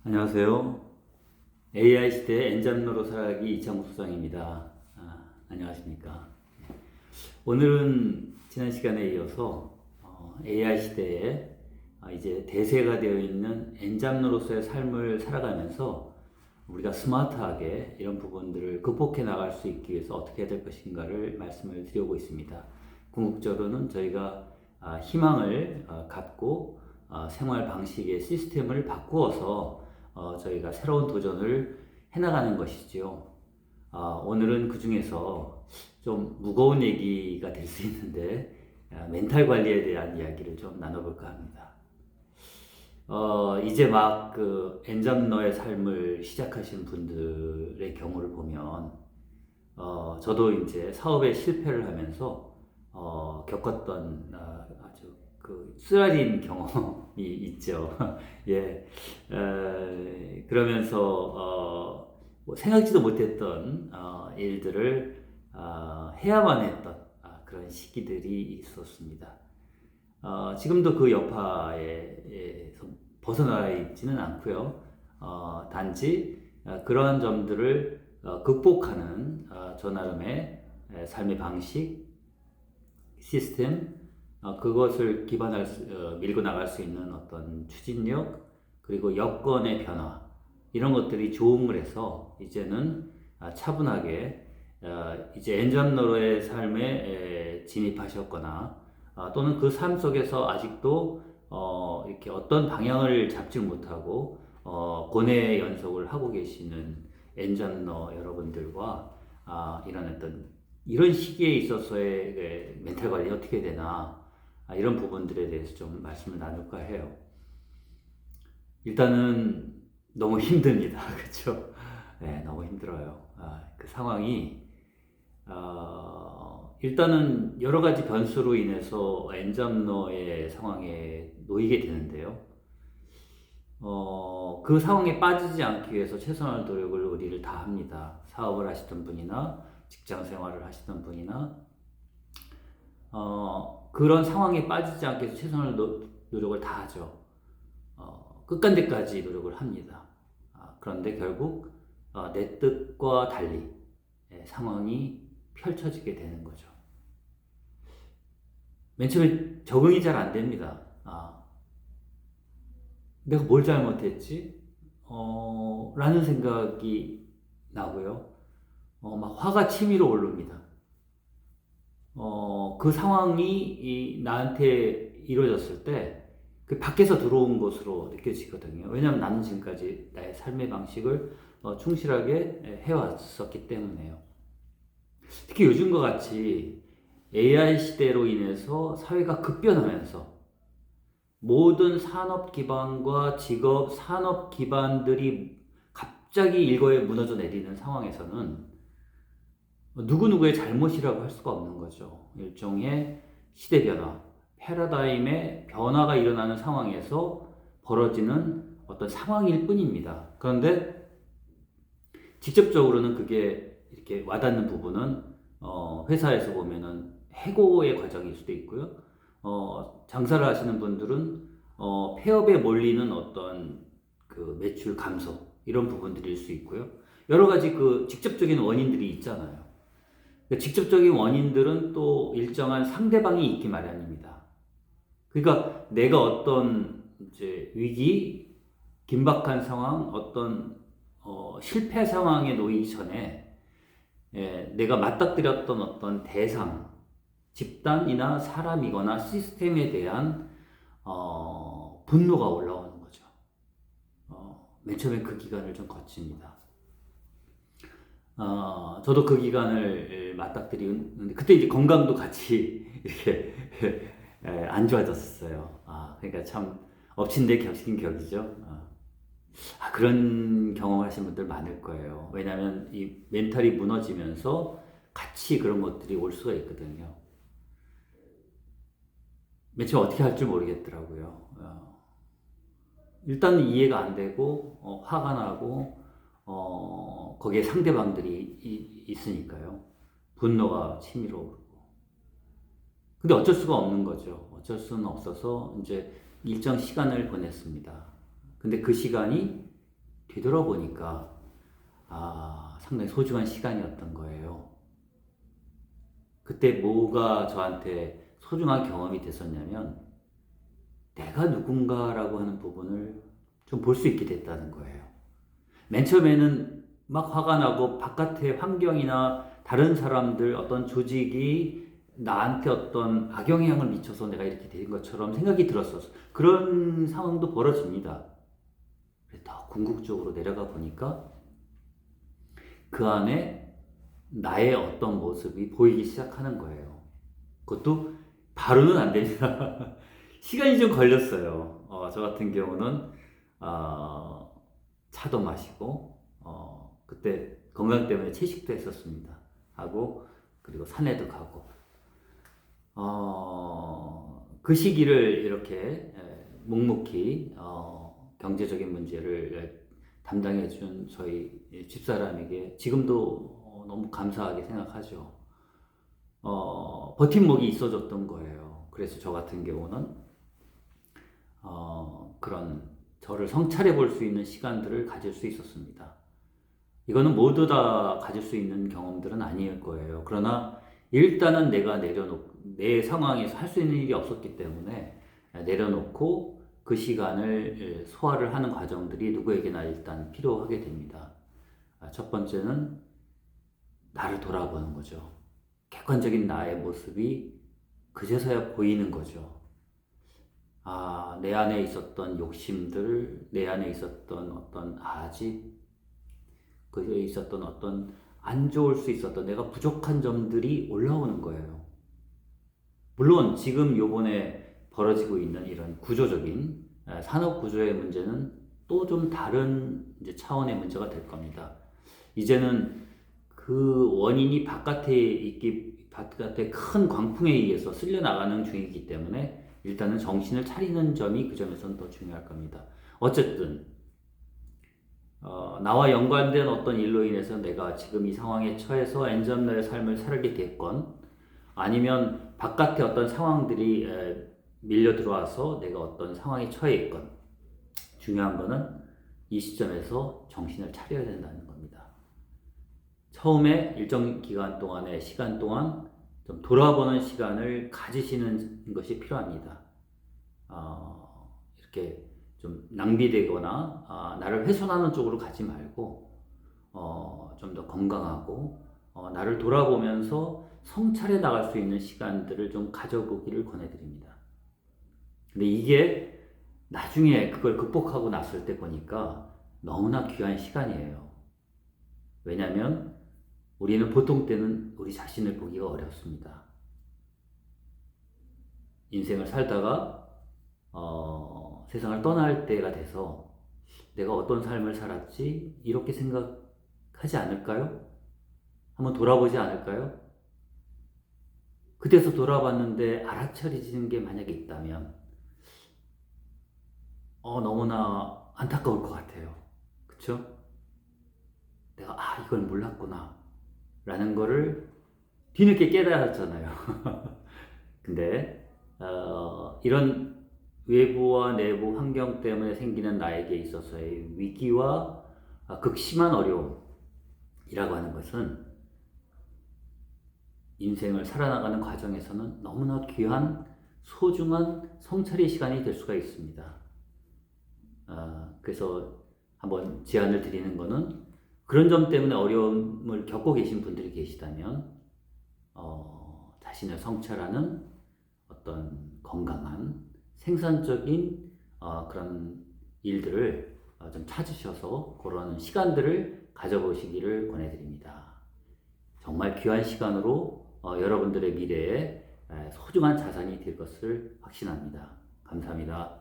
안녕하세요. AI 시대의 엔잡러로 살아가기 이창국 소장입니다. 안녕하십니까. 오늘은 지난 시간에 이어서 AI 시대에 이제 대세가 되어 있는 엔잡러로서의 삶을 살아가면서 우리가 스마트하게 이런 부분들을 극복해 나갈 수 있기 위해서 어떻게 해야 될 것인가를 말씀을 드리고 있습니다. 궁극적으로는 저희가 희망을 갖고 생활 방식의 시스템을 바꾸어서 저희가 새로운 도전을 해나가는 것이지요. 오늘은 그 중에서 좀 무거운 얘기가 될 수 있는데 멘탈 관리에 대한 이야기를 좀 나눠볼까 합니다. 이제 막 그 엔잡러의 삶을 시작하신 분들의 경우를 보면 저도 이제 사업에 실패를 하면서 겪었던 아주 그 쓰라린 경험이 있죠. 예, 그러면서 뭐 생각지도 못했던 일들을 해야만 했던 그런 시기들이 있었습니다. 지금도 그 여파에서 벗어나 있지는 않고요. 단지 그러한 점들을 극복하는 저 나름의 삶의 방식, 시스템, 그것을 밀고 나갈 수 있는 어떤 추진력, 그리고 여건의 변화, 이런 것들이 조응을 해서 이제는 차분하게 이제 엔잡러의 삶에 진입하셨거나 또는 그 삶 속에서 아직도 이렇게 어떤 방향을 잡지 못하고 고뇌 연속을 하고 계시는 엔잡러 여러분들과 이런 시기에 있어서의 멘탈 관리 어떻게 되나 이런 부분들에 대해서 좀 말씀을 나눌까 해요. 일단은 너무 힘듭니다. 그렇죠? 네, 너무 힘들어요. 그 상황이 일단은 여러 가지 변수로 인해서 엔잡러의 상황에 놓이게 되는데요. 그 상황에 빠지지 않기 위해서 최선의 노력을 우리를 다 합니다. 사업을 하시던 분이나 직장 생활을 하시던 분이나 그런 상황에 빠지지 않기 위해서 최선의 노력을 다 하죠. 끝간데까지 노력을 합니다. 그런데 결국 내 뜻과 달리 상황이 펼쳐지게 되는 거죠. 맨 처음에 적응이 잘 안 됩니다. 내가 뭘 잘못했지? 라는 생각이 나고요. 막 화가 치밀어 오릅니다. 그 상황이 나한테 이루어졌을 때, 그 밖에서 들어온 것으로 느껴지거든요. 왜냐하면 나는 지금까지 나의 삶의 방식을 충실하게 해왔었기 때문에요. 특히 요즘과 같이 AI 시대로 인해서 사회가 급변하면서 모든 산업 기반과 직업, 산업 기반들이 갑자기 일거에 무너져 내리는 상황에서는 누구누구의 잘못이라고 할 수가 없는 거죠. 일종의 시대 변화, 패러다임의 변화가 일어나는 상황에서 벌어지는 어떤 상황일 뿐입니다. 그런데 직접적으로는 그게 이렇게 와닿는 부분은 회사에서 보면은 해고의 과정일 수도 있고요. 장사를 하시는 분들은 폐업에 몰리는 어떤 그 매출 감소 이런 부분들일 수 있고요. 여러 가지 그 직접적인 원인들이 있잖아요. 그 직접적인 원인들은 또 일정한 상대방이 있기 마련입니다. 그러니까 내가 어떤 이제 위기, 긴박한 상황, 어떤 실패 상황에 놓이기 전에 내가 맞닥뜨렸던 어떤 대상, 집단이나 사람이거나 시스템에 대한 분노가 올라오는 거죠. 맨 처음에 그 기간을 좀 거칩니다. 저도 그 기간을 맞닥뜨리는데 그때 이제 건강도 같이 이렇게 안 좋아졌어요. 그러니까 참 엎친 데 겹친 격이죠. 그런 경험을 하신 분들 많을 거예요. 왜냐하면 이 멘탈이 무너지면서 같이 그런 것들이 올 수가 있거든요. 맨 처음 어떻게 할 줄 모르겠더라고요. 일단 이해가 안 되고 화가 나고 거기에 상대방들이 있으니까요. 분노가 치밀어 오르고. 근데 어쩔 수가 없는 거죠. 어쩔 수는 없어서 이제 일정 시간을 보냈습니다. 근데 그 시간이 뒤돌아보니까 상당히 소중한 시간이었던 거예요. 그때 뭐가 저한테 소중한 경험이 됐었냐면 내가 누군가라고 하는 부분을 좀 볼 수 있게 됐다는 거예요. 맨 처음에는 막 화가 나고 바깥의 환경이나 다른 사람들 어떤 조직이 나한테 어떤 악영향을 미쳐서 내가 이렇게 된 것처럼 생각이 들었었어. 그런 상황도 벌어집니다. 더 궁극적으로 내려가 보니까 그 안에 나의 어떤 모습이 보이기 시작하는 거예요. 그것도 바로는 안 됩니다. 시간이 좀 걸렸어요. 저 같은 경우는 차도 마시고 그때 건강 때문에 채식도 했었습니다. 하고 그리고 산에도 가고 그 시기를 이렇게 묵묵히 경제적인 문제를 담당해 준 저희 집사람에게 지금도 너무 감사하게 생각하죠. 버팀목이 있어줬던 거예요. 그래서 저 같은 경우는 그런 저를 성찰해 볼 수 있는 시간들을 가질 수 있었습니다. 이거는 모두 다 가질 수 있는 경험들은 아닐 거예요. 그러나 일단은 내가 내 상황에서 할 수 있는 일이 없었기 때문에 내려놓고 그 시간을 소화를 하는 과정들이 누구에게나 일단 필요하게 됩니다. 첫 번째는 나를 돌아보는 거죠. 객관적인 나의 모습이 그제서야 보이는 거죠. 내 안에 있었던 욕심들, 내 안에 있었던 어떤 아집, 그에 있었던 어떤 안 좋을 수 있었던 내가 부족한 점들이 올라오는 거예요. 물론 지금 요번에 벌어지고 있는 이런 구조적인 산업 구조의 문제는 또 좀 다른 이제 차원의 문제가 될 겁니다. 이제는 그 원인이 바깥에 큰 광풍에 의해서 쓸려 나가는 중이기 때문에 일단은 정신을 차리는 점이 그 점에서는 더 중요할 겁니다. 어쨌든 나와 연관된 어떤 일로 인해서 내가 지금 이 상황에 처해서 엔잡러의 삶을 살게 됐건 아니면 바깥에 어떤 상황들이 밀려 들어와서 내가 어떤 상황에 처해 있건 중요한 거는 이 시점에서 정신을 차려야 된다는 겁니다. 처음에 일정 기간 동안의 시간 동안 좀 돌아보는 시간을 가지시는 것이 필요합니다. 이렇게 좀 낭비되거나 나를 훼손하는 쪽으로 가지 말고 좀 더 건강하고 나를 돌아보면서 성찰해 나갈 수 있는 시간들을 좀 가져보기를 권해드립니다. 근데 이게 나중에 그걸 극복하고 났을 때 보니까 너무나 귀한 시간이에요. 왜냐하면 우리는 보통 때는 우리 자신을 보기가 어렵습니다. 인생을 살다가 세상을 떠날 때가 돼서 내가 어떤 삶을 살았지? 이렇게 생각하지 않을까요? 한번 돌아보지 않을까요? 그때서 돌아봤는데 알아차리지는 게 만약에 있다면 너무나 안타까울 것 같아요. 그쵸? 내가 이걸 몰랐구나 라는 거를 뒤늦게 깨달았잖아요. 근데 이런 외부와 내부 환경 때문에 생기는 나에게 있어서의 위기와 극심한 어려움이라고 하는 것은 인생을 살아나가는 과정에서는 너무나 귀한 소중한 성찰의 시간이 될 수가 있습니다. 그래서 한번 제안을 드리는 거는 그런 점 때문에 어려움을 겪고 계신 분들이 계시다면 자신을 성찰하는 어떤 건강한 생산적인 그런 일들을 좀 찾으셔서 그런 시간들을 가져보시기를 권해드립니다. 정말 귀한 시간으로 여러분들의 미래에 소중한 자산이 될 것을 확신합니다. 감사합니다.